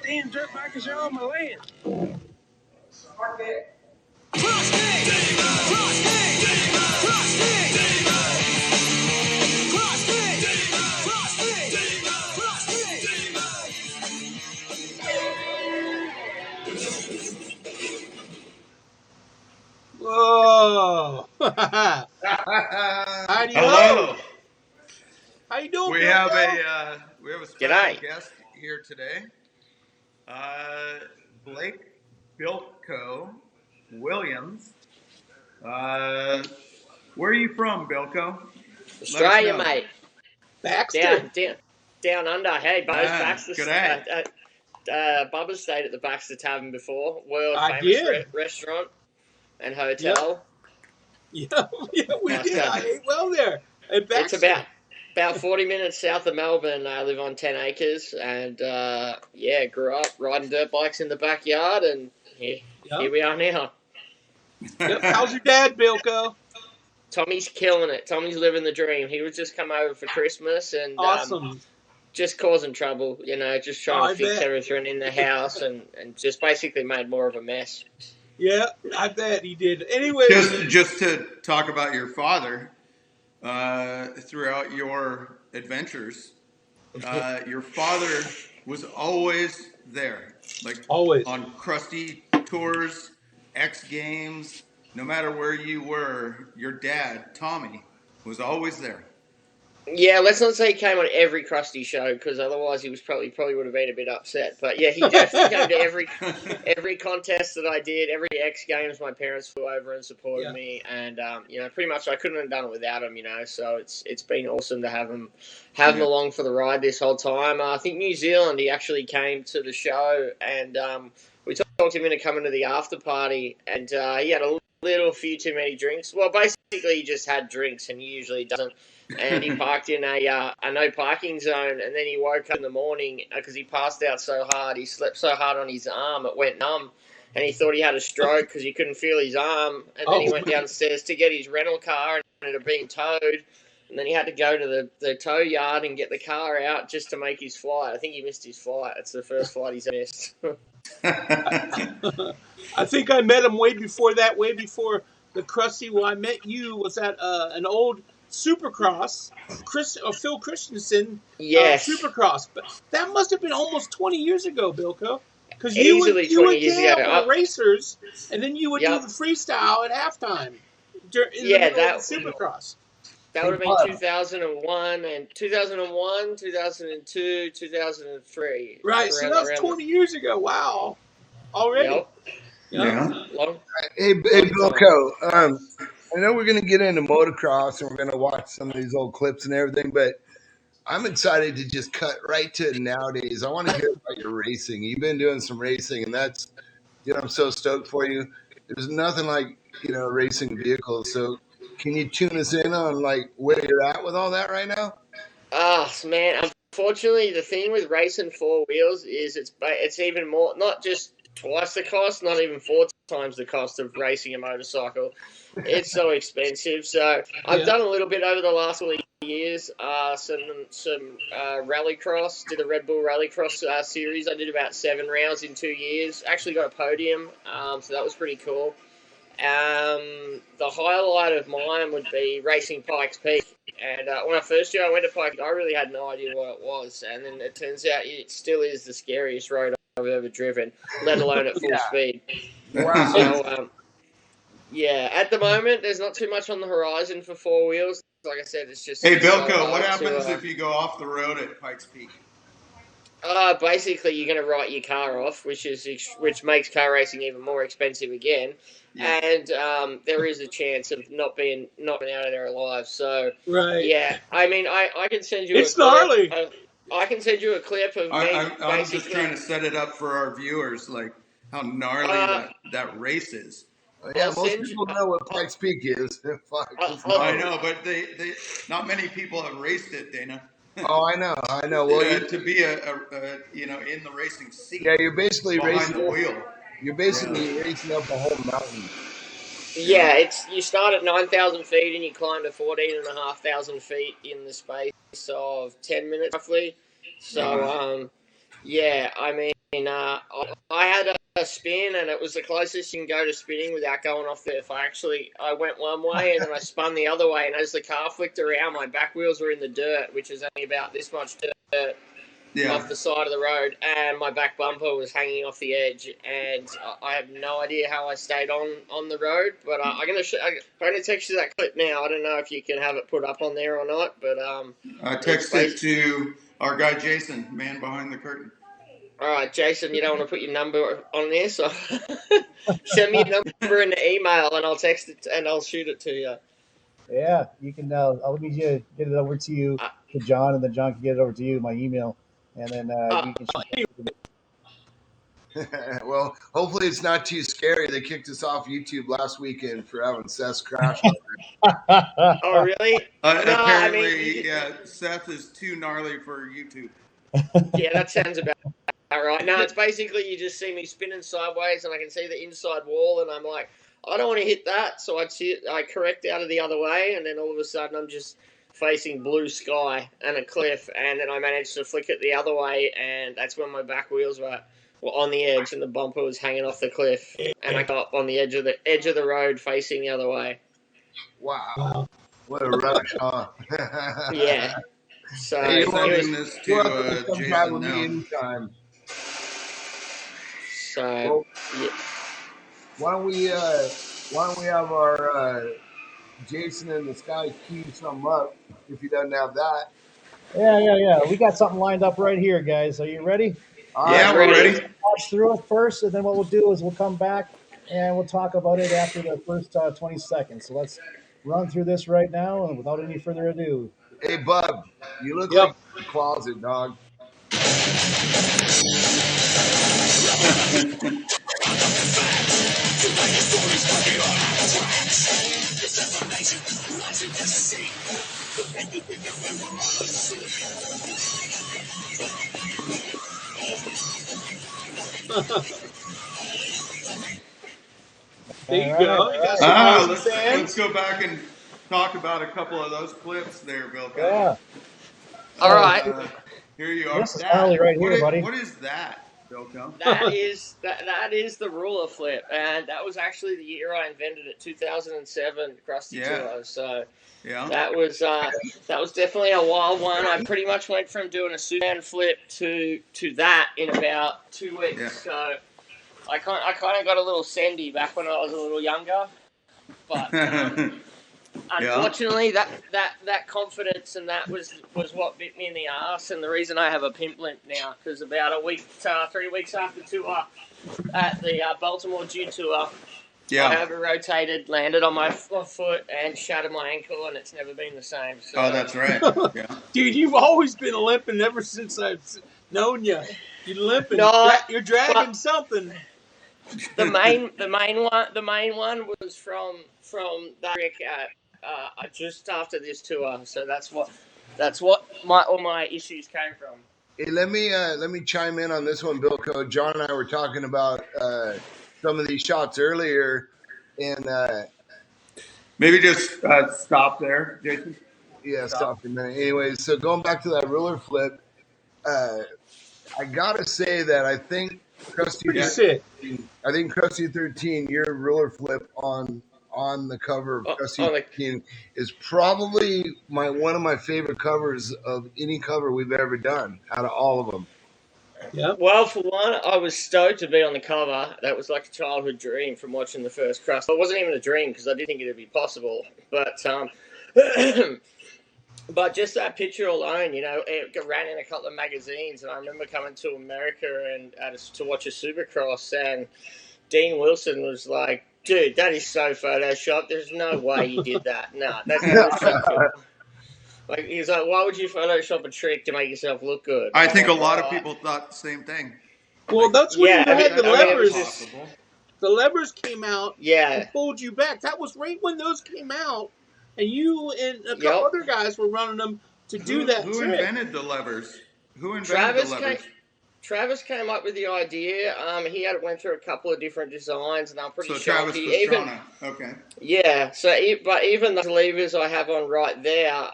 Damn dirt bikers are on my land. Whoa! Howdy, Hello. How you doing, We Bilko? have a special G'day. guest here today. Blake Bilko Williams. Where are you from, Bilko? Australia, know. mate. Baxter. Down under. Hey, Buzz. Baxter. G'day. Bubba stayed at the Baxter Tavern before. World I famous did. Restaurant and hotel. Yeah, we Nice did. guy. I ate well there at It's Baxter. about 40 minutes south of Melbourne. I live on 10 acres and, grew up riding dirt bikes in the backyard and here we are now. Yep. How's your dad, Bilko? Tommy's killing it. Tommy's living the dream. He was just come over for Christmas and Awesome. just causing trouble, just trying to fix bet. everything in the house and just basically made more of a mess. Yeah, I bet he did. Anyway, Just to talk about your father, throughout your adventures, your father was always there, like always. on Crusty tours, X Games. No matter where you were, your dad, Tommy, was always there. Yeah, let's not say he came on every Crusty show because otherwise he was probably would have been a bit upset. But yeah, he definitely came to every contest that I did, every X Games. My parents flew over and supported me, and pretty much I couldn't have done it without him. So it's been awesome to have him along for the ride this whole time. I think New Zealand, he actually came to the show, and we talked him into coming to the after party, and he had a few too many drinks. Well, basically he just had drinks, and he usually doesn't. And he parked in a no parking zone, and then he woke up in the morning because he passed out so hard. He slept so hard on his arm it went numb, and he thought he had a stroke because he couldn't feel his arm. And then he went downstairs to get his rental car, and it had been towed. And then he had to go to the tow yard and get the car out just to make his flight. I think he missed his flight. It's the first flight he's missed. I think I met him way before the Crusty. Well, I met you was at an old Supercross, Phil Christensen. Yes. Supercross, but that must have been almost 20 years ago, Bilko. Because Easily you 20 would years get ago. up with racers, and then you would do the freestyle at halftime. That Supercross. That would have been 2001 and 2001, 2002, 2003. Right, so that was 20 years ago. Wow, already. Yep. Yeah. Hey, Bilko. I know we're going to get into motocross and we're going to watch some of these old clips and everything, but I'm excited to just cut right to it nowadays. I want to hear about your racing. You've been doing some racing, and that's, I'm so stoked for you. There's nothing like, racing vehicles. So can you tune us in on, where you're at with all that right now? Oh, man. Unfortunately, the thing with racing four wheels is it's even more, not just twice the cost, not even 4 times the cost of racing a motorcycle. It's so expensive. So I've done a little bit over the last years. Some rallycross. Did the Red Bull Rallycross series. I did about 7 rounds in 2 years. Actually got a podium. So that was pretty cool. The highlight of mine would be racing Pikes Peak. And when I went to Pikes Peak, I really had no idea what it was. And then it turns out it still is the scariest road I've ever driven, let alone at full speed. Wow. So, at the moment, there's not too much on the horizon for 4 wheels. Like I said, it's just... Hey, Bilko, what happens if you go off the road at Pikes Peak? Basically, you're going to write your car off, which makes car racing even more expensive again. Yeah. And there is a chance of not being out of there alive. So, Right. yeah, I mean, I can send you It's a clip. gnarly. I can send you a clip of me I'm just basically. trying to set it up for our viewers, like how gnarly that race is. Yeah, I'll most send people you. know what Pikes Peak is. Fuck, it's I gnarly. know, but they not many people have raced it, Dana. Oh, I know. Well, To be a in the racing seat. yeah, you're basically behind racing. the wheel. You're basically racing up a whole mountain. Yeah, you start at 9,000 feet and you climb to 14,500 feet in the space of 10 minutes roughly. So, yeah, I mean, I had a spin and it was the closest you can go to spinning without going off the cliff. I went one way and then I spun the other way, and as the car flicked around, my back wheels were in the dirt, which is only about this much dirt. Off the side of the road, and my back bumper was hanging off the edge, and I have no idea how I stayed on the road. But I'm gonna text you that clip now. I don't know if you can have it put up on there or not, but I texted to our guy Jason, man behind the curtain. All right, Jason, you don't want to put your number on there, so send me your number in the email, and I'll text it and I'll shoot it to you. Yeah, you can. Let me get it over to you, to John, and then John can get it over to you, my email, and then you can shoot it. Well, hopefully it's not too scary. They kicked us off YouTube last weekend for having Seth's crash. Oh, really? Apparently, Seth is too gnarly for YouTube. Yeah, that sounds about right. No, it's basically you just see me spinning sideways, and I can see the inside wall, and I'm like, I don't want to hit that, so I correct out of the other way, and then all of a sudden I'm just facing blue sky and a cliff, and then I managed to flick it the other way, and that's when my back wheels were on the edge, and the bumper was hanging off the cliff, and I got on the edge of the road facing the other way. Wow. What a rush, huh? Yeah. So hey, sending this to Jason now. Anytime. So well, yeah. Why don't we have our Jason in the sky cue something up if he doesn't have that? Yeah. We got something lined up right here, guys. Are you ready? Yeah, we're ready. Watch through it first, and then what we'll do is we'll come back and we'll talk about it after the first 20 seconds. So let's run through this right now, and without any further ado. Hey, Bub, you look like a closet dog. There you go. You got some let's go back and talk about a couple of those clips there, Bilko. Yeah. All right. Here you are. This is Harley right here, buddy. What is that, Bilko? That is the ruler flip, and that was actually the year I invented it, 2007 Crusty Tour. So that was definitely a wild one. I pretty much went from doing a Superman flip to that in about 2 weeks. Yeah. So I kind of got a little sendy back when I was a little younger, but unfortunately that confidence and that was what bit me in the ass, and the reason I have a pimp limp now, because about 3 weeks after tour at the Baltimore Dew Tour, I over-rotated, landed on my foot, and shattered my ankle, and it's never been the same. So. Oh, that's right. Yeah. Dude, you've always been limping ever since I've known you. You're limping. You're dragging something. The main one was from that trick at just after this tour. So that's what all my issues came from. Hey, let me chime in on this one, Bilko. John and I were talking about some of these shots earlier, and maybe just stop there, Jason. Yeah, stop for a minute. Anyways, so going back to that ruler flip, I gotta say that I think Crusty 13, your ruler flip on the cover of Crusty 13 is probably one of my favorite covers of any cover we've ever done out of all of them. Yeah. Well, for one, I was stoked to be on the cover. That was like a childhood dream from watching the first Crust. It wasn't even a dream because I didn't think it would be possible. But But just that picture alone, it ran in a couple of magazines, and I remember coming to America and to watch a Supercross, and Dean Wilson was like, "Dude, that is so photoshopped. There's no way you did that. Nah, that's bullshit." Like, he's like, "Why would you Photoshop a trick to make yourself look good?" I I'm think a like, lot of "Oh, people thought the same thing. Well, Like, that's when yeah." you had the I mean, it was levers. just, possible. The levers came out yeah, and pulled you back. That was right when those came out, and you and a couple yep. other guys were running them to do that Who trick. invented the levers? Who invented the Travis came. levers? Travis came up with the idea. He had went through a couple of different designs, and I'm pretty So sure Travis he even Pastrana. Okay. yeah. But even those levers I have on right there,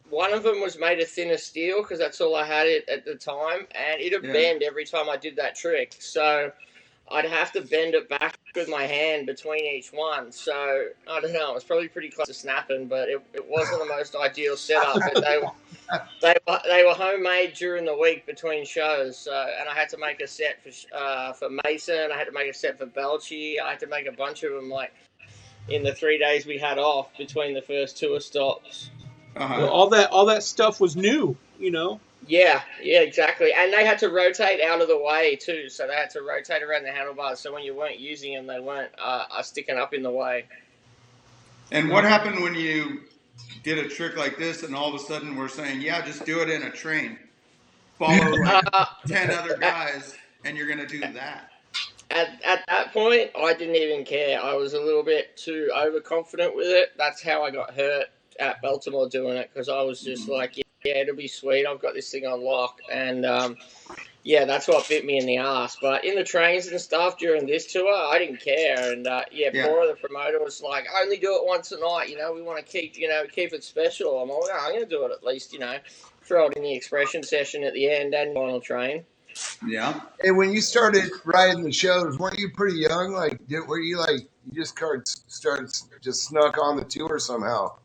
one of them was made of thinner steel because that's all I had it at the time, and it'd Yeah. bend every time I did that trick. So I'd have to bend it back with my hand between each one. So I don't know. It was probably pretty close to snapping, but it wasn't the most ideal setup. But they were homemade during the week between shows. So, and I had to make a set for Mason. I had to make a set for Belchi. I had to make a bunch of them like in the 3 days we had off between the first tour stops. Well, all that stuff was new, Yeah, exactly. And they had to rotate out of the way too. So they had to rotate around the handlebars. So when you weren't using them, they weren't sticking up in the way. And what happened when you did a trick like this and all of a sudden we're saying, yeah, just do it in a train. Follow like 10 other guys and you're going to do that. At that point, I didn't even care. I was a little bit too overconfident with it. That's how I got hurt at Baltimore doing it, because I was just like, yeah, it'll be sweet. I've got this thing on lock. And yeah, that's what bit me in the ass. But in the trains and stuff during this tour, I didn't care. And Bora, the promoter, was like, only do it once a night. We want to keep it special. I'm like, I'm going to do it at least, throw it in the expression session at the end and final train. Yeah. And when you started riding the shows, weren't you pretty young? Like, were you like you just started just snuck on the tour somehow?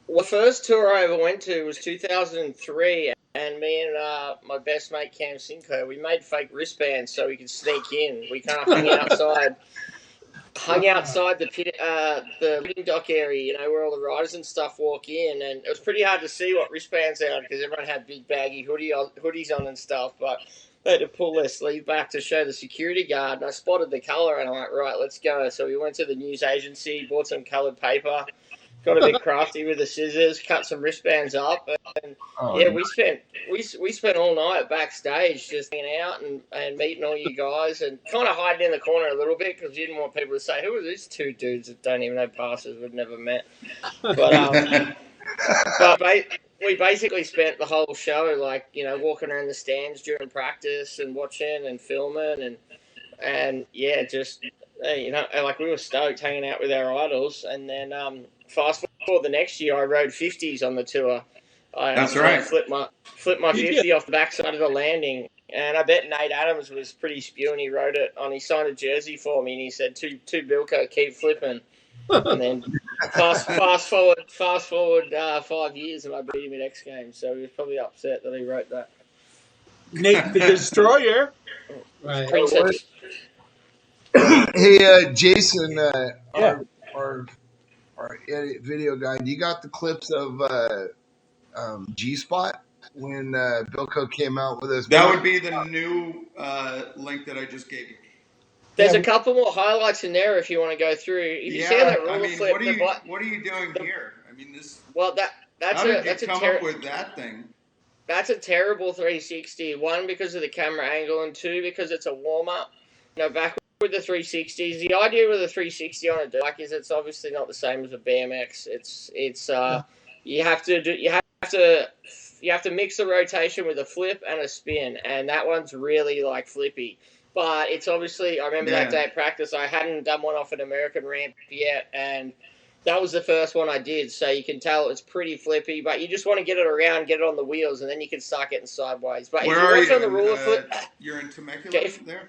Well, the first tour I ever went to was 2003, and me and my best mate Cam Sinclair, we made fake wristbands so we could sneak in. We kind of hung outside the pit, the loading dock area, where all the riders and stuff walk in, and it was pretty hard to see what wristbands are because everyone had big baggy hoodies on and stuff, but they had to pull their sleeve back to show the security guard, and I spotted the colour, and I'm like, right, let's go. So we went to the news agency, bought some coloured paper, got a bit crafty with the scissors, cut some wristbands up, and we spent all night backstage just hanging out and meeting all you guys, and kind of hiding in the corner a little bit because you didn't want people to say, who are these two dudes that don't even have passes we've never met. But we basically spent the whole show walking around the stands during practice and watching and filming and yeah, just like we were stoked hanging out with our idols. And then fast forward the next year, I rode 50s on the tour. That's right. Flipped my 50 off the backside of the landing, and I bet Nate Adams was pretty spew, and he wrote it on. He signed a jersey for me, and he said, "To Bilko, keep flipping." And then fast forward 5 years, and I beat him at X Games. So he was probably upset that he wrote that. Nate the Destroyer. Right. Princess. Hey, Jason, our edit video guy, you got the clips of G-Spot when Bilko came out with us? That would be the new link that I just gave you. There's a couple more highlights in there if you want to go through. If you see that ruler flip, what are you doing here? I mean, this. Well, How did you come up with that thing? That's a terrible 360. One, because of the camera angle, and two, because it's a warm up. Back with the 360s, the idea with a 360 on a dirt bike is it's obviously not the same as a BMX. You have to mix the rotation with a flip and a spin, and that one's really like flippy. But it's obviously, I remember that day at practice, I hadn't done one off an American ramp yet, and that was the first one I did. So you can tell it's pretty flippy, but you just want to get it around, get it on the wheels, and then you can start getting sideways. But Where if you are watch on the ruler flip, you're in Temecula there?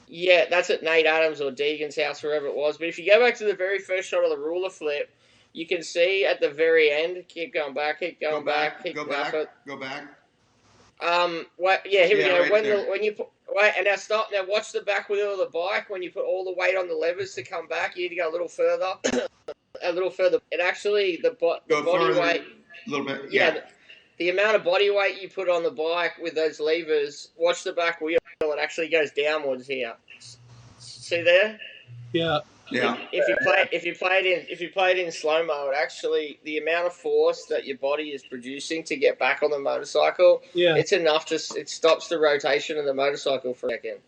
Yeah, that's at Nate Adams or Deegan's house, wherever it was. But if you go back to the very first shot of the ruler flip, you can see at the very end. Keep going back. Go back. Here we go. Right When you put and now stop. Now watch the back wheel of the bike. When you put all the weight on the levers to come back, you need to go a little further. It actually the body weight. A little bit. Yeah, Yeah. the amount of body weight you put on the bike with those levers. Watch the back wheel; it actually goes downwards here. See there? Yeah. Yeah. If you play it in slow mo, it actually the amount of force that your body is producing to get back on the motorcycle, Yeah. it's enough to it stops the rotation of the motorcycle for a second.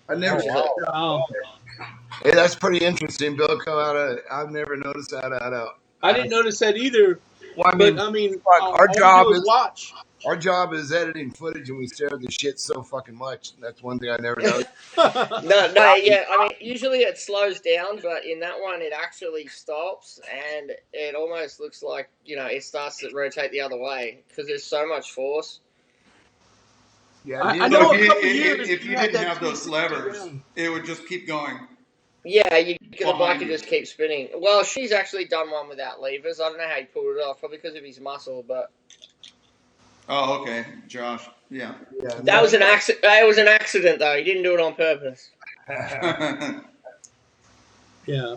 I never. Wow. Hey, that's pretty interesting, Bilko. I've never noticed that. I didn't notice that either. Well, I But mean, I mean, fuck, all our we job do is is watch. our job is editing footage, and we stare at the shit so fucking much. That's one thing I never noticed. No, yeah. I mean, usually it slows down, but in that one, it actually stops, and it almost looks like it starts to rotate the other way because there's so much force. Yeah, I dude, know So a couple years if you had didn't that have those 360 levers, round. it would just keep going. Yeah, the bike Behind could you. just keep spinning. Well, she's actually done one without levers. I don't know how he pulled it off, probably because of his muscle, but Oh, okay, Josh. Yeah. yeah, that was an accident. It was an accident, though. He didn't do it on purpose. Yeah.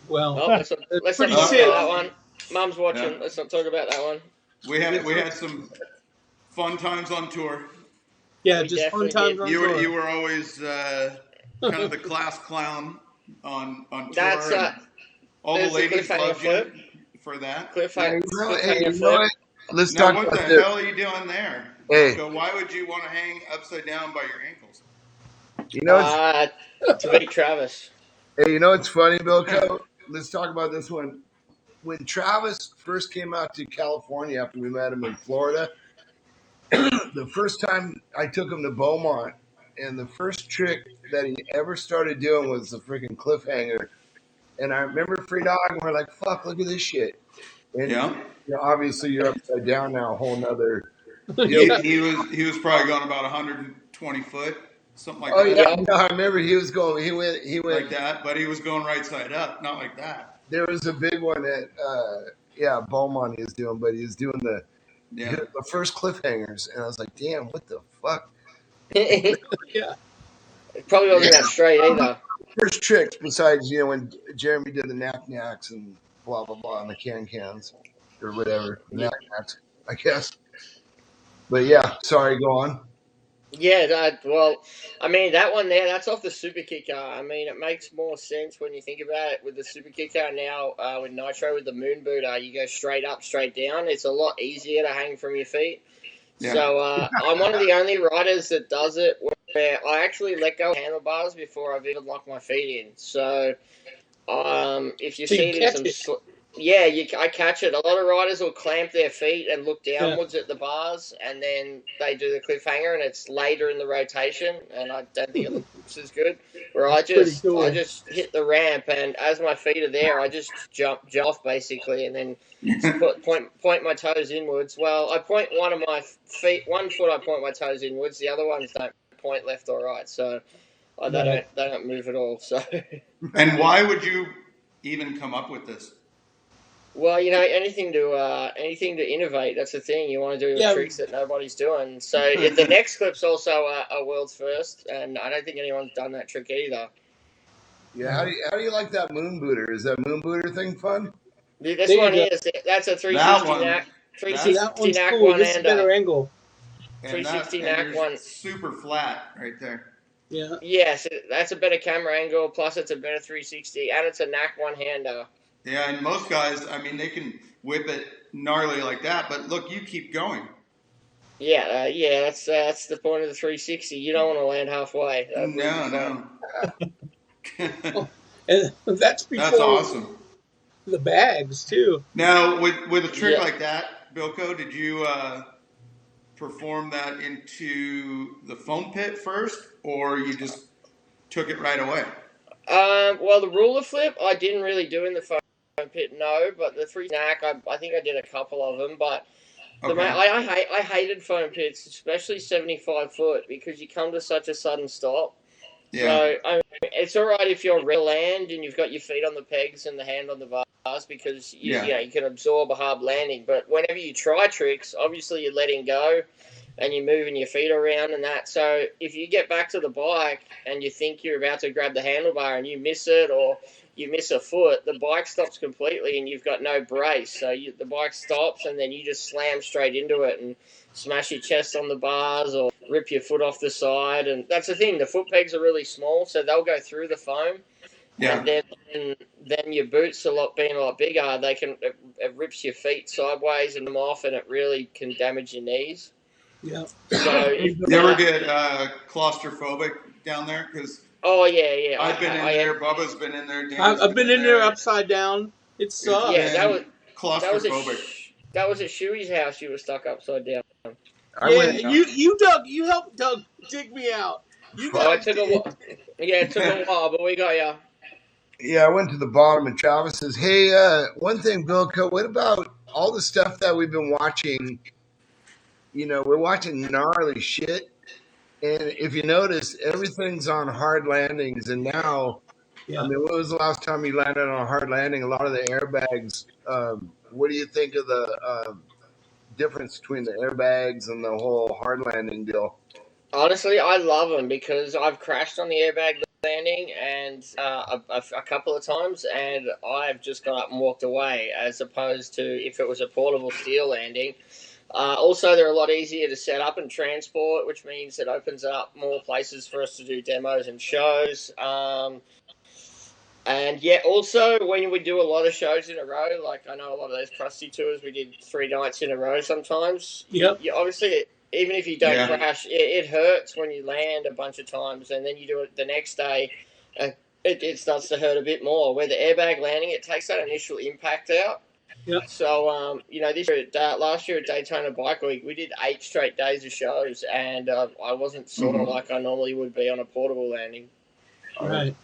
Well, Oh, let's not pretty talk sick. about that one. Mum's watching. Yeah. Let's not talk about that one. we had some fun times on tour. Yeah, We just fun definitely times on You tour. were always kind of the class clown on tour. That's and all the there's the ladies cliffhanger loved flip. you for that. Cliffhanger, hey, you know flip. what? Let's Now, talk what about the this. hell are you doing there? Hey. So why would you want to hang upside down by your ankles? You know, it's, To beat Travis. hey, you know what's funny, Bilko? Let's talk about this one. When Travis first came out to California after we met him in Florida, the first time I took him to Beaumont, and the first trick that he ever started doing was the freaking cliffhanger. And I remember Free Dog, and we're like, "Fuck, look at this shit." And Yeah. obviously you're upside down now, a whole nother. Yeah. He was probably going about 120 foot, something like Oh that. yeah, no, I remember he was going. He went. Like that, but he was going right side up, not like that. There was a big one at Beaumont he was doing, but he was doing the first cliffhangers, and I was like, "Damn, what the fuck?" It Yeah. probably wasn't that straight either. First tricks besides when Jeremy did the knack-knacks and blah blah blah and the cans or whatever knack-knacks, I guess. But yeah, sorry, go on. Yeah, well, I mean, that one there, that's off the Super Kicker. I mean, it makes more sense when you think about it with the Super Kicker now with Nitro with the Moon Booter. You go straight up, straight down. It's a lot easier to hang from your feet. Yeah. So I'm one of the only riders that does it where I actually let go of handlebars before I've even locked my feet in. So if you So see you it in catch some... it. Yeah, I catch it. A lot of riders will clamp their feet and look downwards at the bars, and then they do the cliffhanger, and it's later in the rotation, and I don't think it looks as good. Where I just hit the ramp, and as my feet are there, I just jump off basically, and then point my toes inwards. Well, I point one of my feet, one foot I point my toes inwards, the other ones don't point left or right, so they don't move at all. So. And why would you even come up with this? Well, anything to innovate. That's the thing. You want to do tricks that nobody's doing. So the next clip's also a world's first, and I don't think anyone's done that trick either. Yeah, how do you like that moon booter? Is that moon booter thing fun? This one is that's a 360 knack. 360 knack cool. one This is and a better angle. 360 knack one. Super flat right there. Yeah. Yes, that's a better camera angle. Plus, it's a better 360, and it's a knack one-hander. Yeah, and most guys, I mean, they can whip it gnarly like that, but look, you keep going. Yeah, that's the point of the 360. You don't want to land halfway. No. And that's before That's awesome. the bags too. Now, with a trick like that, Bilko, did you perform that into the foam pit first, or you just took it right away? Well, the ruler flip I didn't really do in the foam pit, no, but the free snack I think I did a couple of them, but I hated foam pits, especially 75 foot, because you come to such a sudden stop. Yeah. So I mean, it's all right if you're real land and you've got your feet on the pegs and the hand on the bars, because you can absorb a hard landing. But whenever you try tricks, obviously you're letting go, and you're moving your feet around and that. So if you get back to the bike and you think you're about to grab the handlebar and you miss it, or you miss a foot, the bike stops completely and you've got no brace. So the bike stops and then you just slam straight into it and smash your chest on the bars or rip your foot off the side. And that's the thing, the foot pegs are really small, so they'll go through the foam. Yeah. And then your boots being a lot bigger, it rips your feet sideways and them off, and it really can damage your knees. Yeah. So you ever get claustrophobic down there? Because yeah. I've been in there. Bubba's been in there. I've been in there upside down. It sucks. Yeah, that was claustrophobic. That was at Shuey's house. You were stuck upside down. You helped Doug dig me out. It took a while, but we got you. Yeah, I went to the bottom, and Travis says, "Hey, one thing, Bilko, what about all the stuff that we've been watching? You know, we're watching gnarly shit, and if you notice, everything's on hard landings. And now, I mean, when was the last time you landed on a hard landing? A lot of the airbags. What do you think of the difference between the airbags and the whole hard landing deal?" Honestly, I love them because I've crashed on the airbag landing and a couple of times, and I've just got up and walked away, as opposed to if it was a portable steel landing. Also, they're a lot easier to set up and transport, which means it opens up more places for us to do demos and shows. And yeah, also when we do a lot of shows in a row, like I know a lot of those Crusty tours, we did 3 nights in a row sometimes. Yep. Obviously, even if you don't crash, it hurts when you land a bunch of times, and then you do it the next day, it starts to hurt a bit more. Where the airbag landing, it takes that initial impact out. Yep. So, last year at Daytona Bike Week, we did 8 straight days of shows, and I wasn't sort of like I normally would be on a portable landing. Right.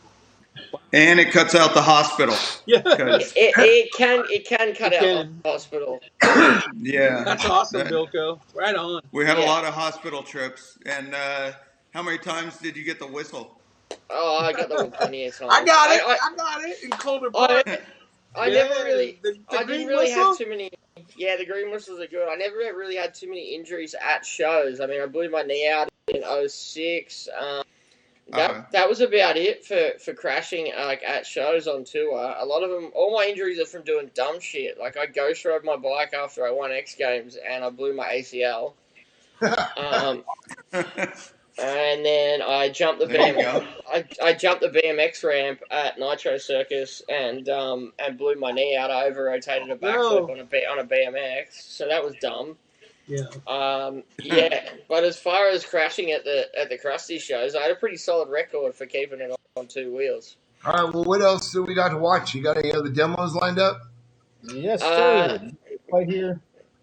And it cuts out the hospital. Yeah. It can cut out the hospital. Yeah. That's awesome, Bilko. Right on. We had a lot of hospital trips. And how many times did you get the whistle? Oh, I got that one plenty of times. I got it in colder parts. I never really. I didn't really whistle? have too many. Yeah, the green whistles are good. I never really had too many injuries at shows. I mean, I blew my knee out in 2006. That was about it for crashing at shows on tour. A lot of them, all my injuries are from doing dumb shit. Like I ghost rode my bike after I won X Games and I blew my ACL. And then I jumped the BMX ramp at Nitro Circus and blew my knee out. I over rotated a backflip on a BMX, so that was dumb. Yeah. But as far as crashing at the Crusty shows, I had a pretty solid record for keeping it on 2 wheels. All right. Well, what else do we got to watch? You got any other demos lined up? Yes, sir. Right here.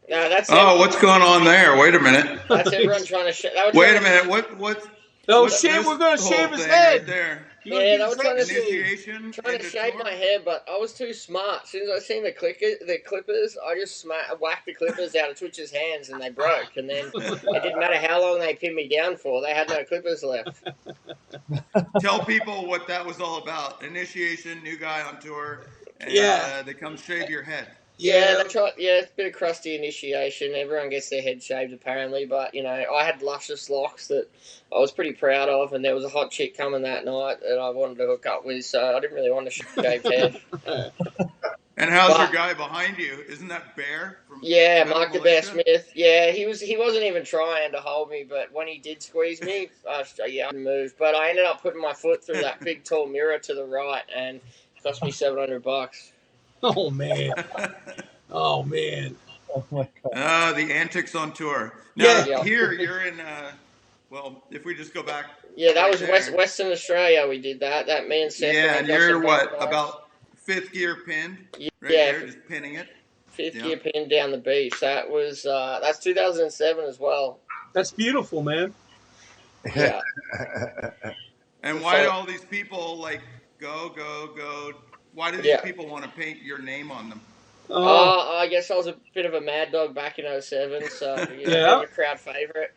No, that's what's going on there? Wait a minute. That's everyone trying to. Wait a minute. What? No, we're going to shave his head. Right there. Yeah, that was trying to shave tour? my head, but I was too smart. As soon as I seen the clippers, I just whacked the clippers out of Twitch's hands and they broke. And then it didn't matter how long they pinned me down for; they had no clippers left. Tell people what that was all about. Initiation, new guy on tour. And, they come shave your head. Yeah, that's right. Yeah, it's a bit of Crusty initiation. Everyone gets their head shaved apparently, but I had luscious locks that I was pretty proud of, and there was a hot chick coming that night that I wanted to hook up with, so I didn't really want a shaved head. And how's your guy behind you? Isn't that Bear? Yeah, Mark the Bear Smith. Yeah, he wasn't even trying to hold me, but when he did squeeze me, I didn't move. But I ended up putting my foot through that big tall mirror to the right, and it cost me $700. Oh man! Oh man! Oh my God. The antics on tour. Now, here you're in. Well, if we just go back. Yeah, that was Western Australia. We did that. That me and Seth. Yeah, and you're about 5th gear pinned? Right there, just pinning it. 5th gear pinned down the beach. That was that's 2007 as well. That's beautiful, man. Yeah. And why do all these people go? Why do these people want to paint your name on them? I guess I was a bit of a mad dog back in 2007, so a crowd favourite.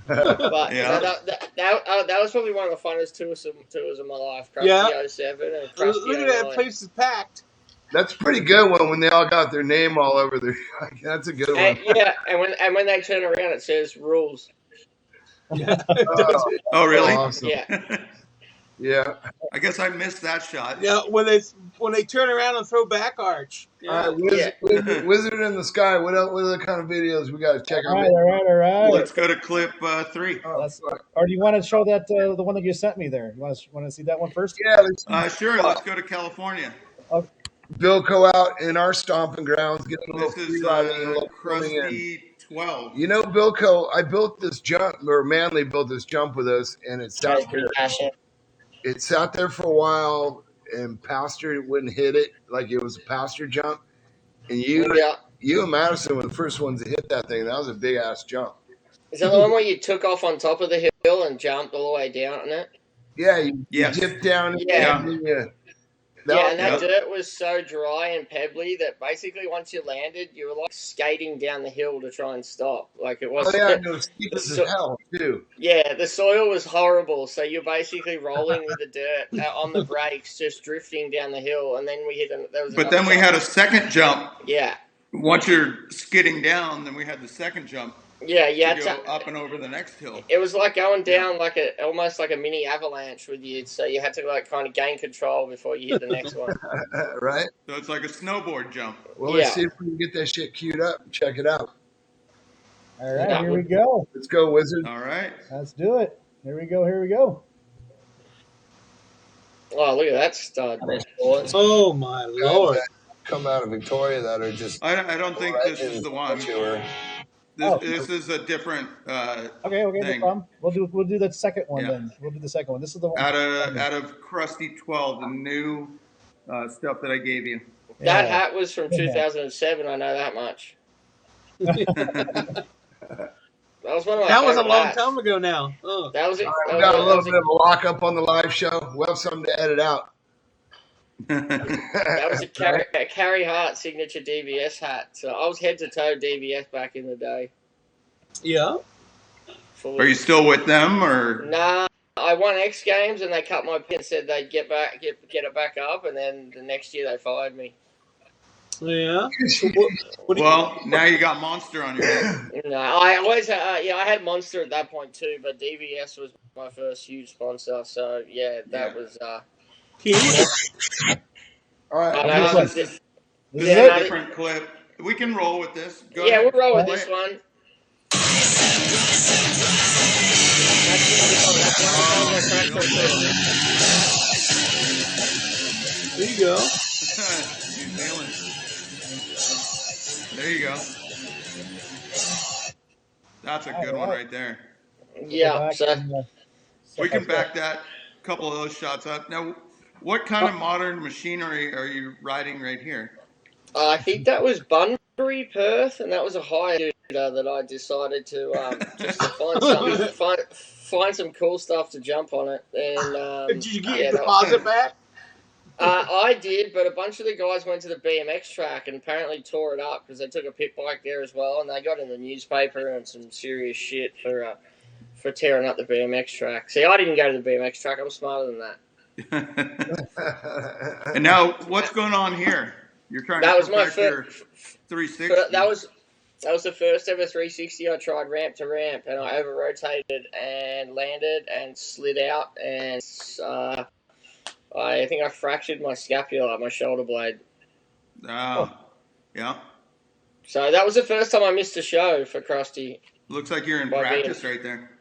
But that was probably one of the funnest tours of my life. Crusty 07 and Crusty Look at that place is packed. That's a pretty good one when they all got their name all over their. That's a good one. Yeah, and when they turn around, it says rules. Yeah. Oh, really? Awesome. Yeah. Yeah. I guess I missed that shot. Yeah, when they turn around and throw back arch. All Yeah. right, Yeah. Wizard in the Sky. What else? What other kind of videos we got to check All out? right, all right, all right. Let's go to clip 3. Oh, Let's, fuck. or do you want to show that the one that you sent me there? You want to see that one first? Yeah, let's Sure, let's go to California. Oh, Bilko out in our stomping grounds, getting a little This free is riding, a little filming in. Crusty 12. You know, Bilko, I built this jump, or Manley built this jump with us, and it sat Guy's there. pretty passionate. It sat there for a while, and Pastor wouldn't hit it like it was a Pastor jump. And Yeah. you and Madison were the first ones to hit that thing. That was a big ass jump. Is that the one where you took off on top of the hill and jumped all the way down on it? Yeah, you Yes. dipped down. Yeah. That And that was- dirt was so dry and pebbly that basically once you landed, you were like skating down the hill to try and stop. Like it was. Oh yeah, it was steep as hell too. Yeah, the soil was horrible, so you're basically rolling with the dirt on the brakes, just drifting down the hill, and then we hit. But then we had a second jump. Yeah. Once you're skidding down, then we had the second jump Yeah, yeah. to go up and over the next hill. It was like going down like almost like a mini avalanche with you, so you had to like kind of gain control before you hit the next one. Right? So it's like a snowboard jump. Well, let's see if we can get that shit queued up and check it out. all right, here we go. Let's go, Wizard. All right. Let's do it. Here we go. Here we go. Oh, look at that stud! Oh my lord! Come out of Victoria that are just. I don't think this is the one. This is a different Okay, no thing. problem. We'll do the second one Yeah. then. We'll do the second one. This is the one. out of Crusty 12, the new stuff that I gave you. That hat was from 2007. I know that much. That was one of my That was a favorite long hats. time ago now. Oh. That was it. We got a little bit of a lockup on the live show. We'll have something to edit out. That was a Carrie Hart signature DBS hat. So I was head to toe DBS back in the day. Yeah. Are you still with them, or? Nah, I won X Games and they cut my pin and said they'd get it back up, and then the next year they fired me. Yeah. Well, now you got Monster on your head. No, I always I had Monster at that point too, but DBS was my first huge sponsor. So yeah, that was. All right. This is This is it? a different clip. We can roll with this. Go Yeah, ahead. we'll roll with Play this it. one. There you go. New Zealand. There you go. That's a good one right there. Yeah, so We can back that couple of those shots up. Now, what kind of modern machinery are you riding right here? I think that was Bunbury, Perth, and that was a hire that I decided to just to find some cool stuff to jump on it. And Did you get your deposit back? I did, but a bunch of the guys went to the BMX track and apparently tore it up because they took a pit bike there as well, and they got in the newspaper and some serious shit for tearing up the BMX track. See, I didn't go to the BMX track. I'm smarter than that. And now, what's going on here? You're trying That to was my perfect your 360. That was the first ever 360 I tried ramp to ramp, and I over rotated and landed and slid out, and I think I fractured my scapula, my shoulder blade. Oh, yeah. So that was the first time I missed a show for Crusty. Looks like you're in By practice right there.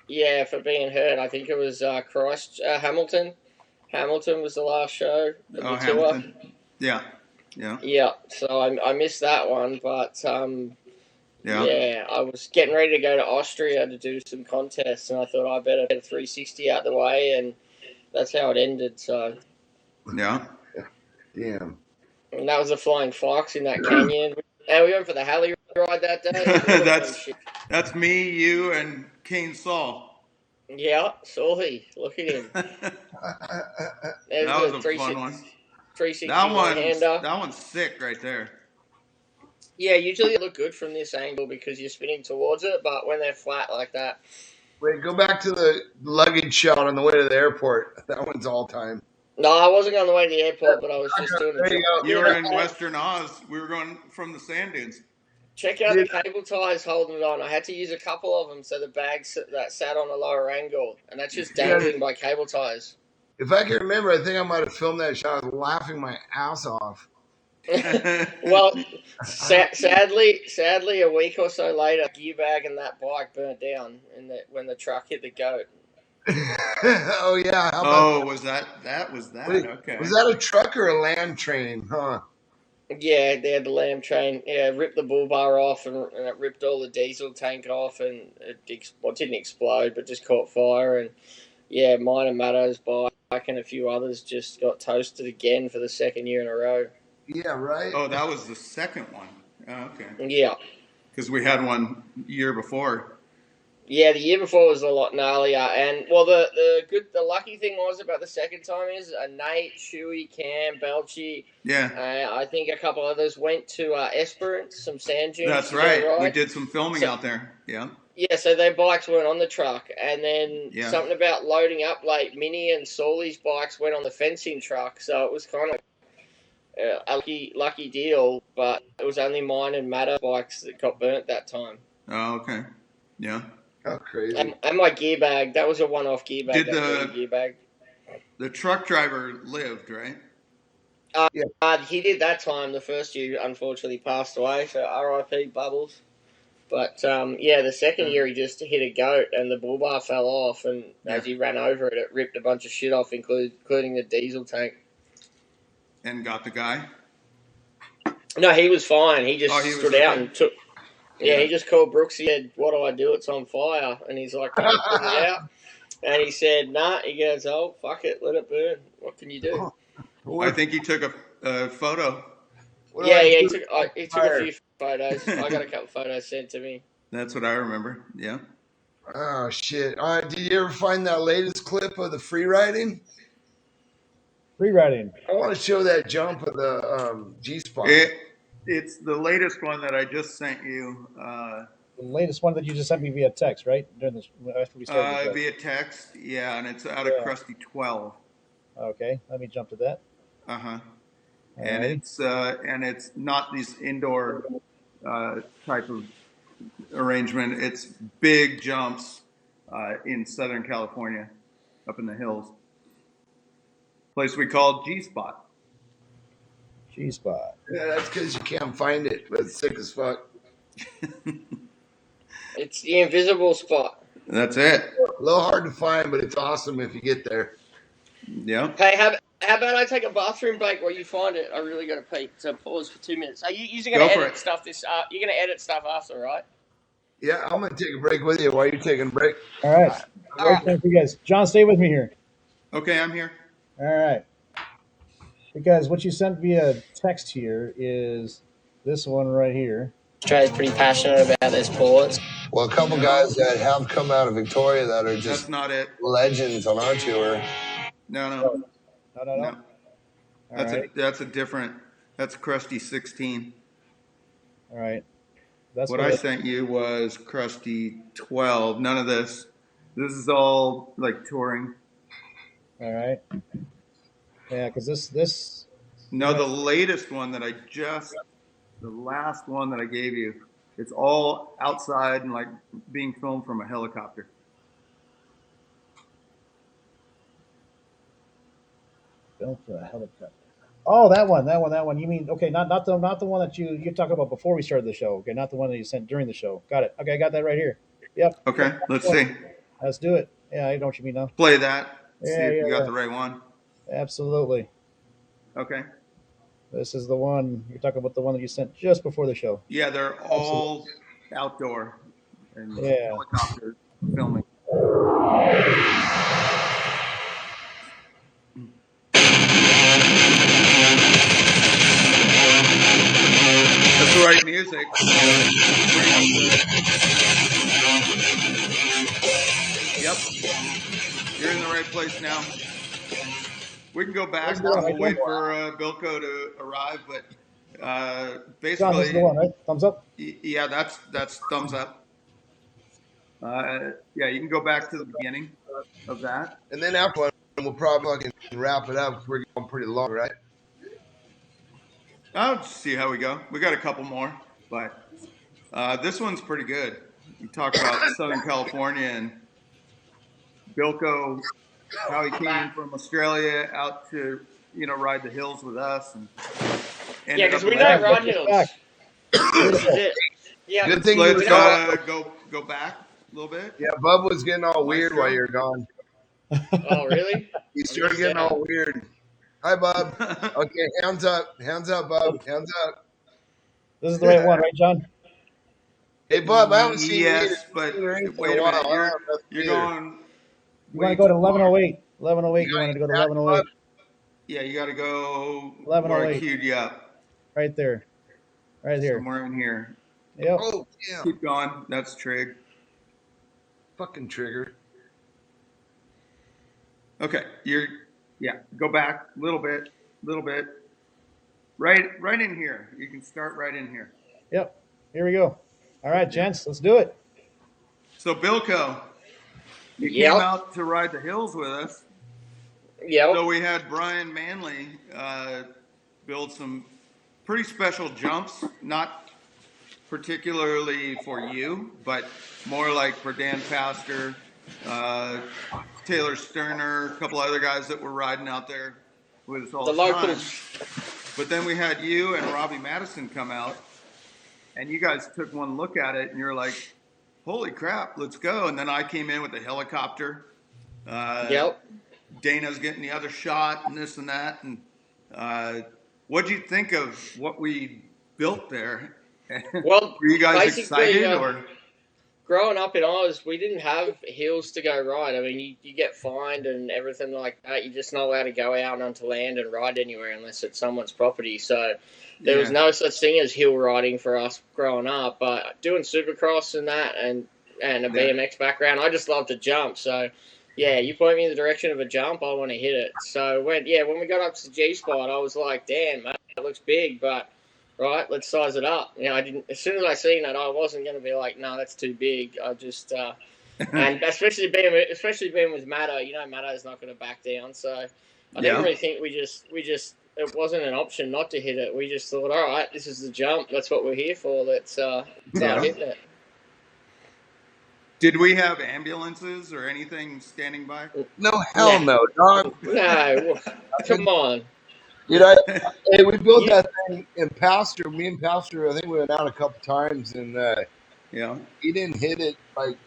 Yeah, for being hurt. I think it was Hamilton. Hamilton was the last show of the tour. Hamilton. Yeah. Yeah. Yeah, so I missed that one, but Yeah. I was getting ready to go to Austria to do some contests, and I thought I better get a 360 out the way, and that's how it ended. So Yeah. Damn. and that was a Flying Fox in that canyon, and we went for the Halley ride that day. That's me, you, and Kane Saul. Yeah, saw he. Look at him. That was a fun one. 360 That one's sick right there. Yeah, usually they look good from this angle because you're spinning towards it, but when they're flat like that. Wait, go back to the luggage shot on the way to the airport. That one's all time. No, I wasn't on the way to the airport, but I was just doing There you go. You were in Western Oz. We were going from the sand dunes. Check out the cable ties holding it on. I had to use a couple of them so the bag that sat on a lower angle, and that's just dangling by cable ties. If I can remember, I think I might have filmed that shot. I was laughing my ass off. Well, sadly, a week or so later, gear bag and that bike burnt down when the truck hit the goat. Oh yeah. was that? Wait, Okay. Was that a truck or a land train? Huh? Yeah, they had the lamb train. Yeah, ripped the bull bar off and it ripped all the diesel tank off, and it didn't explode, but just caught fire. And yeah, mine and Matto's bike and a few others just got toasted again for the second year in a row. Yeah, right. Oh, that was the second one. Oh, okay. Yeah. Because we had one year before. Yeah, the year before was a lot gnarlier, and well, the lucky thing was about the second time is Nate, Shuey, Cam, Belchy. Yeah. I think a couple others went to Esperance, some sand dunes. That's right. We did some filming out there. Yeah. Yeah, so their bikes weren't on the truck, and then something about loading up, like Minnie and Sully's bikes went on the fencing truck, so it was kind of a lucky deal, but it was only mine and Matto's bikes that got burnt that time. Oh, okay. Yeah. How crazy. And my gear bag, that was a one-off gear bag. Did gear bag. The truck driver lived, right? He did that time. The first year, unfortunately, passed away, so R.I.P. Bubbles. But, the second year he just hit a goat and the bull bar fell off, and as he ran over it, it ripped a bunch of shit off, including the diesel tank. And got the guy? No, he was fine. He just stood out and took... Yeah, he just called Brooks. He said, "What do I do? It's on fire." And he's like, "Can you put it out?" And he said, "Nah." He goes, "Oh, fuck it. Let it burn. What can you do?" I think he took a photo. He took a few photos. I got a couple photos sent to me. That's what I remember. Yeah. Oh, shit. Did you ever find that latest clip of the free riding? Free riding. I want to show that jump of the G-spot. It's the latest one that I just sent you. The latest one that you just sent me via text, right? During this, after we started. Via text, yeah, and it's out of Crusty 12. Okay, let me jump to that. And it's not these indoor type of arrangement. It's big jumps in Southern California, up in the hills. Place we call G-Spot. G-Spot. Yeah, that's because you can't find it, but it's sick as fuck. It's the invisible spot. That's it. A little hard to find, but it's awesome if you get there. Yeah. Hey, how about I take a bathroom break while you find it? I really got to pee. So pause for 2 minutes. Are you going to edit stuff you're going to edit stuff after, right? Yeah, I'm going to take a break with you while you're taking a break. All right. Thank you guys. John, stay with me here. Okay, I'm here. All right. Because what you sent via text here is this one right here. Trey's pretty passionate about their sports. Well, a couple guys that have come out of Victoria that are just That's not it. legends on our tour. No. That's a different. That's Crusty 16. All right. That's what I sent you was Crusty 12. None of this. This is all like touring. All right. Yeah, because this. No, the latest one that the last one that I gave you, it's all outside and like being filmed from a helicopter. Filmed from a helicopter. Oh, that one. You mean not the one that you're talking about before we started the show. Okay, not the one that you sent during the show. Got it. Okay, I got that right here. Yep. Okay, let's see. Let's do it. Yeah, I know what you mean now. Play that. See if you got the right one. Absolutely. Okay. This is the one you're talking about. The one that you sent just before the show. Yeah, they're all outdoor and helicopter filming. That's the right music. Yep. You're in the right place now. We can go back. We'll wait for Bilko to arrive, but basically, John, this is the one, right? Thumbs up. Yeah, that's thumbs up. You can go back to the beginning of that, and then after one, we'll probably wrap it up. We're going pretty long, right? I'll see how we go. We got a couple more, but This one's pretty good. We talk about Southern California and Bilko, how he came from Australia out to ride the hills with us, and Yeah, ended because up we in don't Back, ride back, hills. back. This is it. Yeah. Good thing So you let's were gone. go back a little bit. Yeah, Bub was getting all weird while Maestro. you're gone. Oh, really? He I started missed getting out. all weird. Hi, Bub. Okay, hands up, Bub, hands up. This is the right one, right, John? Hey, Bub, I haven't seen you Yes, but or anything in wait a a while. minute. I don't know You're either. going You want way to go to too far. 1108. 1108. You You wanted to go to got it, 1108. Yeah, you got to go where I 1108. queued you up. Right there. Right here. Somewhere in here. Yep. Oh, yeah. Keep going. That's Trig. Fucking trigger. Okay, go back a little bit. Right in here. You can start right in here. Yep. Here we go. All right, gents, let's do it. So Bilko, you Yep. came out to ride the hills with us. Yep. So we had Brian Manley build some pretty special jumps, not particularly for you, but more like for Dan Pastor, Taylor Sterner, a couple other guys that were riding out there with us all The the time. locals. But then we had you and Robbie Madison come out, and you guys took one look at it, and you're like, holy crap, let's go. And then I came in with a helicopter. Yep. Dana's getting the other shot and this and that. And what'd you think of what we built there? Well, were you guys basically, excited or? growing up in Oz, we didn't have hills to go ride. I mean, you get fined and everything like that. You're just not allowed to go out onto land and ride anywhere unless it's someone's property. So there was no such thing as hill riding for us growing up. But doing Supercross and that and a BMX background, I just love to jump. So, yeah, you point me in the direction of a jump, I want to hit it. So, when we got up to the G-spot, I was like, damn, man, that looks big, but... right, let's size it up. I didn't. As soon as I seen that, I wasn't going to be like, no, that's too big. I just, and especially being with Matta, Matta's not going to back down. So I didn't really think we just, it wasn't an option not to hit it. We just thought, all right, this is the jump. That's what we're here for. Let's start hitting it. Did we have ambulances or anything standing by? No, hell no, dog. No, come on. Hey, we built that thing in Pastor. Me and Pastor, I think we went out a couple times, and he didn't hit it like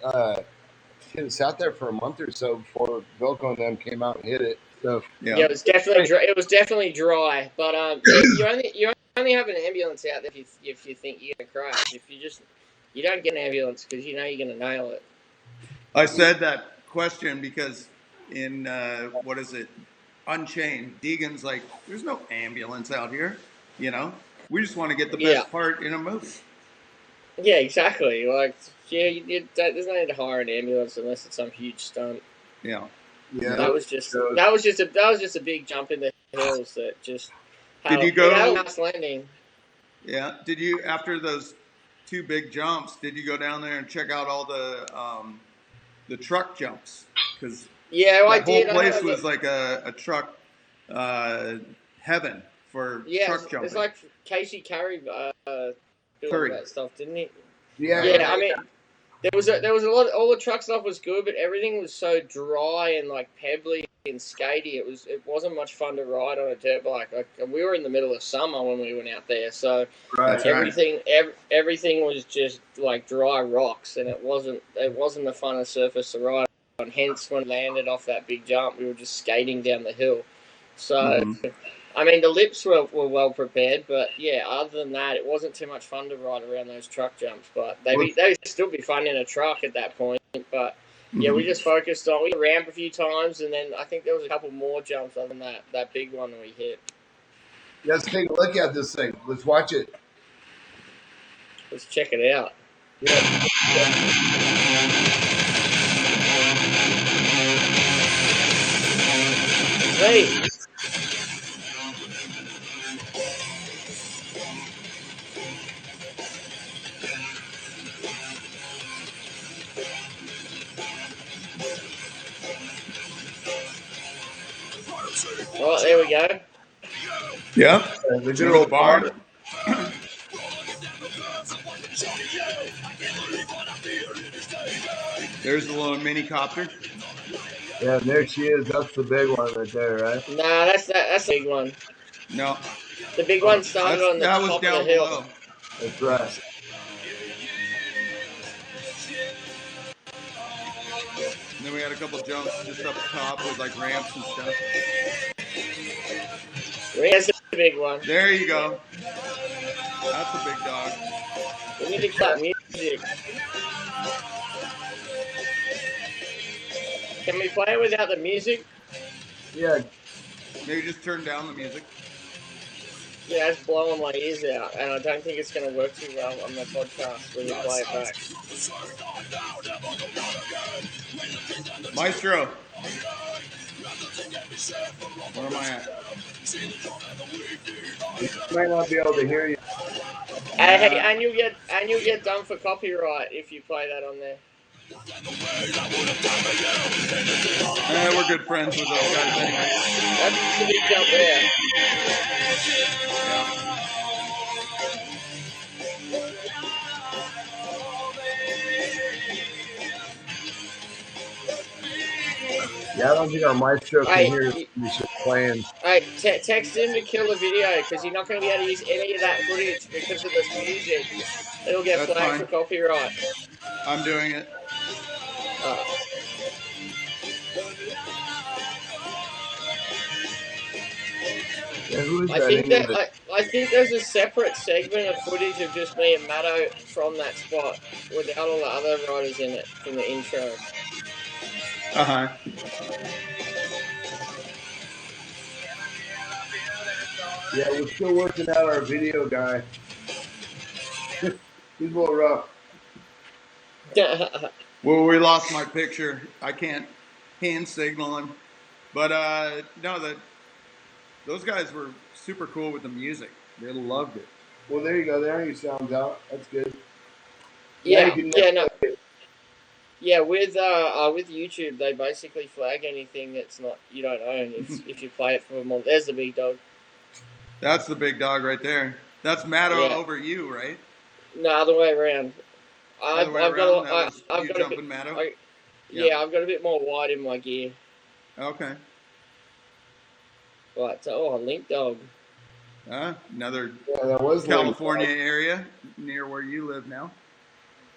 it sat there for a month or so before Bilko and them came out and hit it. So it was definitely dry. It was definitely dry, but you only have an ambulance out there if you think you're gonna crash. If you don't get an ambulance because you're gonna nail it. I said that question because in what is it? Unchained, Deegan's like, there's no ambulance out here, we just want to get the best part in a movie. Yeah, exactly. Like, there's no need to hire an ambulance unless it's some huge stunt. Yeah. That was just a big jump in the hills that just. Did you go? Had a nice landing. Yeah. Did you, after those two big jumps, did you go down there and check out all the truck jumps? Because I did. The whole place was like a truck heaven for truck jumping. It's like Casey Curry doing all that stuff, didn't he? Yeah. I mean, there was a lot. All the truck stuff was good, but everything was so dry and like pebbly and skatey. It wasn't much fun to ride on a dirt bike. We were in the middle of summer when we went out there, so everything was just like dry rocks, and it wasn't the funnest surface to ride. And hence, when we landed off that big jump, we were just skating down the hill. So, I mean, the lips were well prepared, but other than that, it wasn't too much fun to ride around those truck jumps. But they would still be fun in a truck at that point. But we just focused on, we ramp a few times, and then I think there was a couple more jumps other than that big one that we hit. Let's take a look at this thing. Let's watch it. Let's check it out. Hey. Oh, there we go. Yeah. The good old barn. There's the little mini copter. Yeah, and there she is. That's the big one right there, right? Nah, that's the big one. No, The big one started on the that was top of the down hill. below. That's right. And then we had a couple jumps just up top with like ramps and stuff. Here's the big one. There you go. That's a big dog. We need to cut music. Can we play it without the music? Yeah. Maybe just turn down the music. Yeah, it's blowing my ears out, and I don't think it's going to work too well on the podcast when you play it back. Maestro. Where am I at? Might not be able to hear you. Hey, and you'll get done for copyright if you play that on there. We're good friends with those guys anyway. That's the big jump there. Yeah, I don't think our maestro can Hey, hear us playing. Hey, text him to kill the video because you're not going to be able to use any of that footage because of this music. It'll get That's flagged fine. for copyright. I'm doing it. Yeah, who is I think there's a separate segment of footage of just me and Matto from that spot without all the other riders in it from the intro. Uh-huh. Yeah, we're still working out our video guy. He's a little rough. Well, we lost my picture. I can't hand signal him. But no, those guys were super cool with the music. They loved it. Well, there you go. There you sounds out. That's good. Yeah, with YouTube, they basically flag anything that's not you don't own if you play it for more. There's the big dog. That's the big dog right there. That's Matto over you, right? No, other way around. I've got a bit. Matto? I've got a bit more wide in my gear. Okay. Right, a link dog. Another that was California area near where you live now.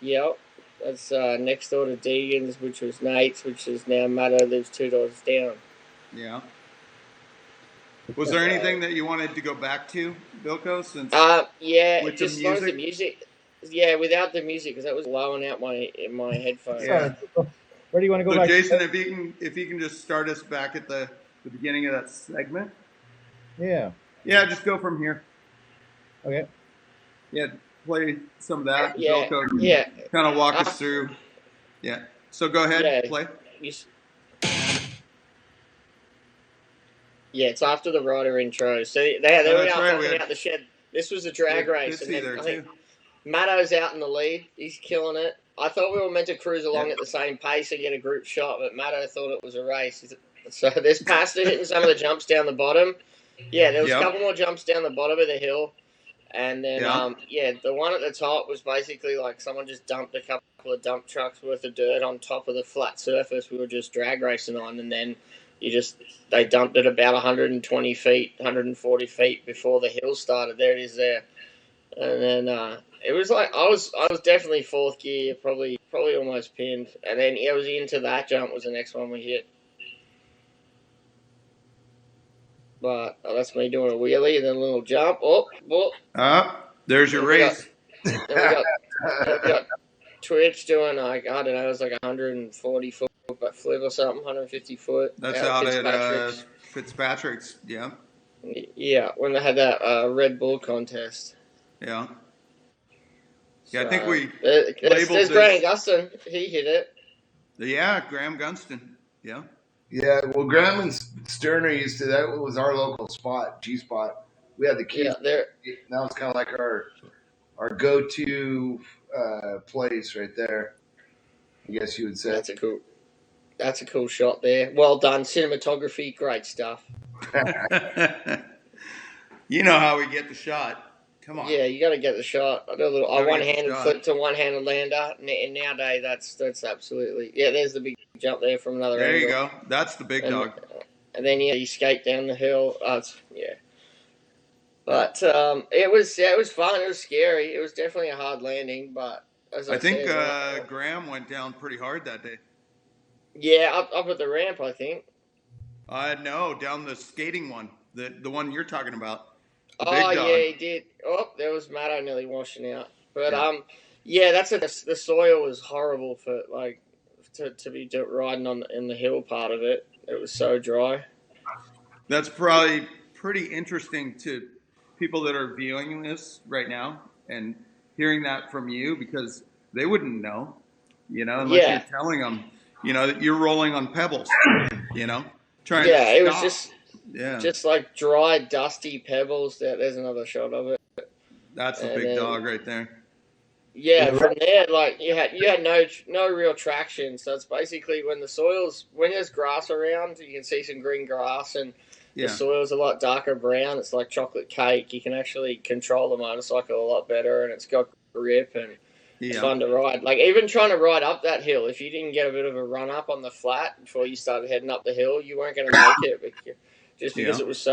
Yep. That's next door to Deegan's, which was Nate's, which is now Matto lives 2 doors down. Yeah. Was there anything that you wanted to go back to, Bilko? Since just as long as the music. Yeah, without the music, because that was blowing out my headphones. Yeah. Where do you want to go so back? Jason, if you can just start us back at the beginning of that segment. Yeah. Yeah, just go from here. Okay. Yeah, play some of that. Bilko, kind of walk us through. Yeah. So go ahead, play. Yeah, it's after the rider intro. So they were out out the shed. This was a drag race, and then I think Matto's out in the lead. He's killing it. I thought we were meant to cruise along at the same pace and get a group shot, but Matto thought it was a race. So there's Pastor hitting some of the jumps down the bottom. Yeah, there was a couple more jumps down the bottom of the hill. And then, the one at the top was basically like someone just dumped a couple of dump trucks worth of dirt on top of the flat surface we were just drag racing on. And then they dumped it about 120 feet, 140 feet before the hill started. There it is there. And then it was like I was definitely fourth gear, probably almost pinned. And then it was into that jump was the next one we hit. But that's me doing a wheelie and then a little jump. There's your race. We got Twitch doing I don't know, it was like 140 foot flip or something, 150 foot. That's out at Fitzpatrick's. Yeah. Yeah, when they had that Red Bull contest. Yeah. Yeah, I think we labeled there's Graham Gunston. He hit it. Yeah, Graham Gunston. Yeah. Yeah, well, Graham and Sterner used to. That was our local spot, G spot. We had the key. Yeah, there. That was kind of like our go-to place right there. I guess you would say. That's a cool shot there. Well done, cinematography, great stuff. You know how we get the shot. Come on. Yeah, you got to get the shot. I do a little Gotta get the one-handed shot. flip to one-handed lander, and nowadays that's absolutely There's the big jump there from another There angle. you go. That's the big dog. And then you skate down the hill. But it was fun. It was scary. It was definitely a hard landing, but as I think said, Graham went down pretty hard that day. yeah, up at the ramp, I think. No, down the skating one, the one you're talking about. The Oh big dog. yeah, he did. Oh, there was Matto nearly washing out. But the soil was horrible for to be riding in the hill part of it. It was so dry. That's probably pretty interesting to people that are viewing this right now and hearing that from you, because they wouldn't know, unless you're telling them, that you're rolling on pebbles, trying to stop. It was just like dry, dusty pebbles. There's another shot of it. That's the big dog right there. Yeah, from there, you had no real traction. So it's basically when there's grass around, you can see some green grass, and the soil's a lot darker brown. It's like chocolate cake. You can actually control the motorcycle a lot better, and it's got grip, and it's fun to ride. Like, even trying to ride up that hill, if you didn't get a bit of a run up on the flat before you started heading up the hill, you weren't going to make it, because it was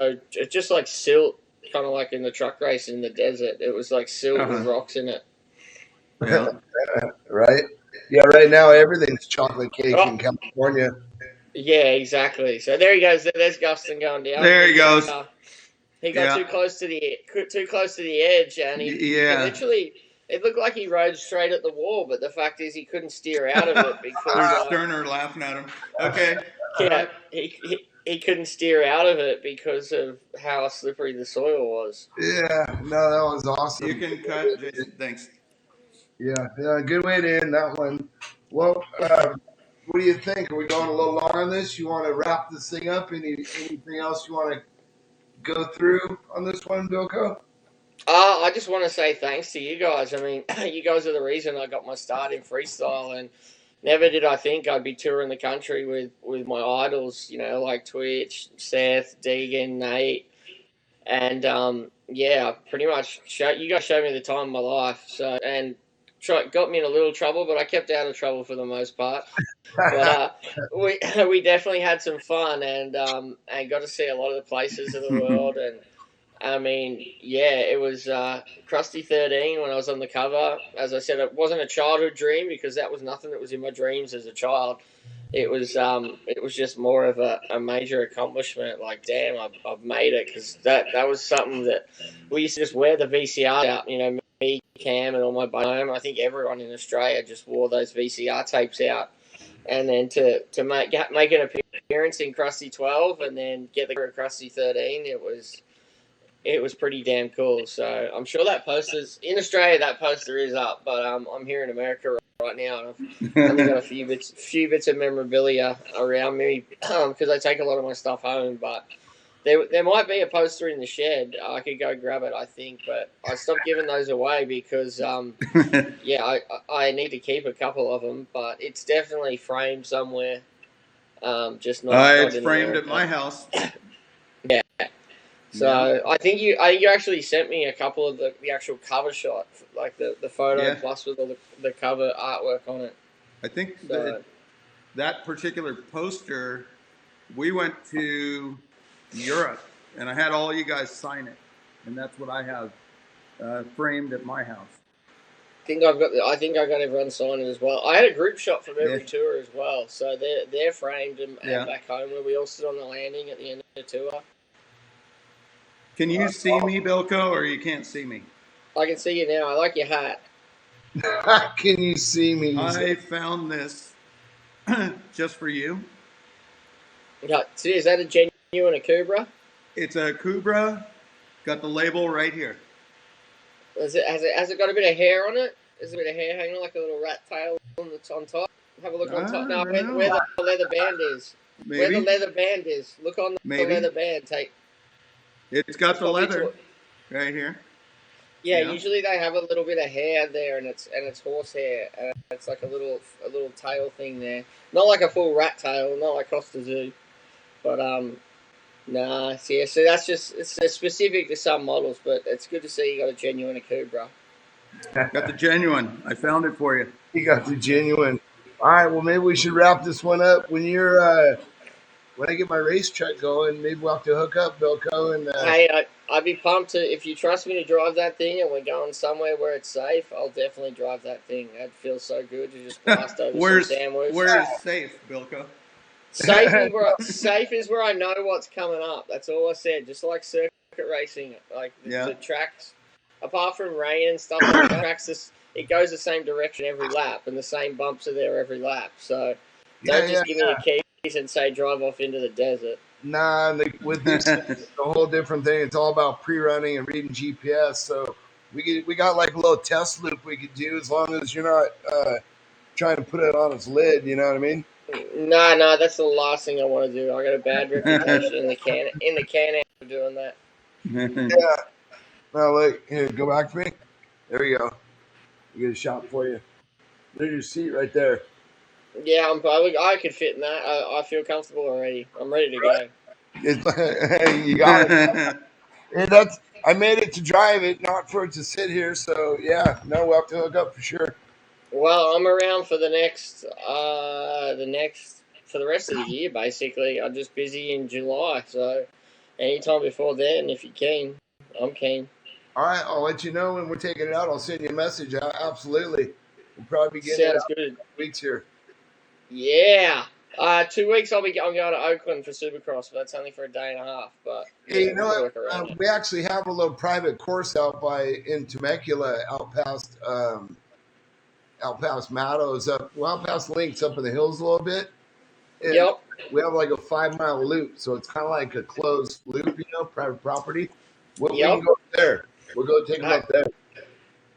just like silt, kind of like in the truck race in the desert. It was like silt with rocks in it. Yeah. Right? Yeah, right now everything's chocolate cake in California. Yeah, exactly. So there he goes. There's Gustin going down. There he goes. He got too close to the edge, and he literally, it looked like he rode straight at the wall, but the fact is he couldn't steer out of it because there's Sterner laughing at him. Okay. Yeah, he couldn't steer out of it because of how slippery the soil was. Yeah, no, that was awesome. You can cut, Jason. Thanks. Yeah, good way to end that one. Well, what do you think? Are we going a little long on this? You want to wrap this thing up? Anything else you want to go through on this one, Bilko? I just want to say thanks to you guys. I mean, you guys are the reason I got my start in freestyle, and never did I think I'd be touring the country with my idols, like Twitch, Seth, Deegan, Nate, and pretty much you guys showed me the time of my life. So, and got me in a little trouble, but I kept out of trouble for the most part. But we definitely had some fun, and got to see a lot of the places of the world. And I mean, it was Crusty 13 when I was on the cover. As I said, it wasn't a childhood dream, because that was nothing that was in my dreams as a child. It was just more of a major accomplishment. Like, damn, I've made it, because that was something that we used to just wear the VCR out, me, Cam, and all my buddies. I think everyone in Australia just wore those VCR tapes out, and then to make an appearance in Crusty 12 and then get the Crusty 13, it was pretty damn cool. So I'm sure that poster's in Australia. That poster is up, but I'm here in America right now, and I've only got a few bits of memorabilia around me because I take a lot of my stuff home, but. There might be a poster in the shed. I could go grab it, I think, but I stopped giving those away because, I need to keep a couple of them. But it's definitely framed somewhere. Just not. It's framed at my house. Yeah. So I think you actually sent me a couple of the actual cover shot, like the photo plus with all the cover artwork on it. I think that particular poster, we went to Europe, and I had all you guys sign it, and that's what I have framed at my house. I think I got everyone signed it as well. I had a group shot from every tour as well, so they're framed and back home where we all sit on the landing at the end of the tour. Can you see me, Bilko, or you can't see me? I can see you now. I like your hat. Can you see me? I found this just for you. See, is that a genuine Akubra? It's a Akubra. Got the label right here. Has it got a bit of hair on it? Is there a bit of hair hanging like a little rat tail on top? Have a look on top. No, where the leather band is. Maybe. Where the leather band is. Look on the leather band. It's got the leather right here. Yeah, usually they have a little bit of hair there, and it's horse hair, and it's like a little tail thing there. Not like a full rat tail, not like Costa Zoo, but Nah, see, so that's just it's specific to some models, but it's good to see you got a genuine Aku, bro. Got the genuine. I found it for you. You got the genuine. All right, well, maybe we should wrap this one up. When I get my race truck going, maybe we'll have to hook up Bilko and Hey, I'd be pumped to if you trust me to drive that thing, and we're going somewhere where it's safe. I'll definitely drive that thing. That feels so good to just blast over Where's some sandwich. where's safe, Bilko? Safe is where I know what's coming up. That's all I said. Just like circuit racing, like Yeah. the tracks, apart from rain and stuff, like that, tracks it goes the same direction every lap, and the same bumps are there every lap. So don't just give me the keys and say drive off into the desert. Nah, with these, it's a whole different thing. It's all about pre-running and reading GPS. So we got like a little test loop we could do as long as you're not trying to put it on its lid. You know what I mean? No, that's the last thing I want to do. I got a bad reputation in the can for doing that. Yeah. Now look here, go back to me. There we go. We get a shot for you. There's your seat right there. Yeah, I could fit in that. I feel comfortable already. I'm ready to go. You got it. And I made it to drive it, not for it to sit here. So yeah, no, we'll have to hook up for sure. Well, I'm around for the for the rest of the year. Basically, I'm just busy in July. So anytime before then, if you're keen, I'm keen. All right, I'll let you know when we're taking it out. I'll send you a message. Absolutely. We'll probably be getting Sounds it out good. in weeks here. Yeah. 2 weeks I'm going to Oakland for Supercross, but that's only for a day and a half. But Hey, yeah, you know we'll what? work around it. We actually have a little private course out in Temecula, out past Mattos, out past Links, up in the hills a little bit. And Yep. we have like a 5-mile loop, so it's kind of like a closed loop, private property. We can go up there. We'll go take them up there.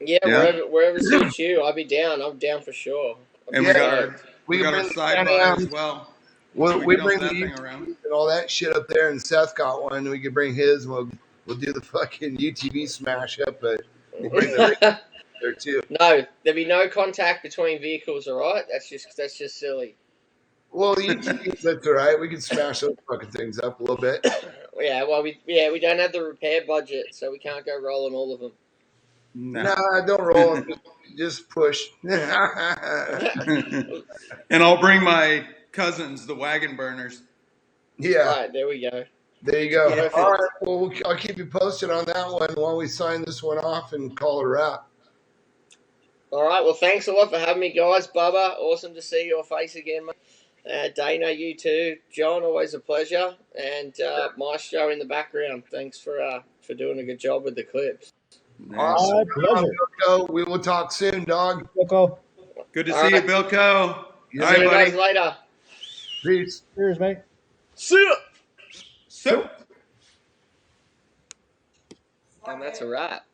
Yeah, Yeah. wherever suits you. I'll be down. I'm down for sure. And we got our side by as well. We bring dump that the thing around. and all that shit up there, and Seth got one. And we could bring his, and we'll do the fucking UTV smash up, but we'll bring the rig there too. No, there'll be no contact between vehicles. All right, that's just silly. Well, the UTVs, that's all right. We can smash those fucking things up a little bit. Yeah, well, we don't have the repair budget, so we can't go rolling all of them. Nah, don't roll them. Just push. And I'll bring my cousins, the wagon burners. Yeah. All right, there we go. There you go. Perfect. All right. Well, I'll keep you posted on that one while we sign this one off and call it a wrap. All right. Well, thanks a lot for having me, guys. Bubba, awesome to see your face again, mate. Dana, you too. John, always a pleasure. And Maestro in the background. Thanks for doing a good job with the clips. Awesome. My pleasure. We will talk soon, dog. Bilko. Good to see you, Bilko. All See right, you buddy. guys later. Peace. Cheers, mate. See ya. So. And that's a wrap.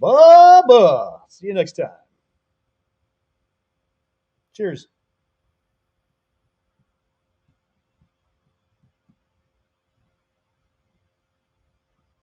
Bubba. See you next time. Cheers.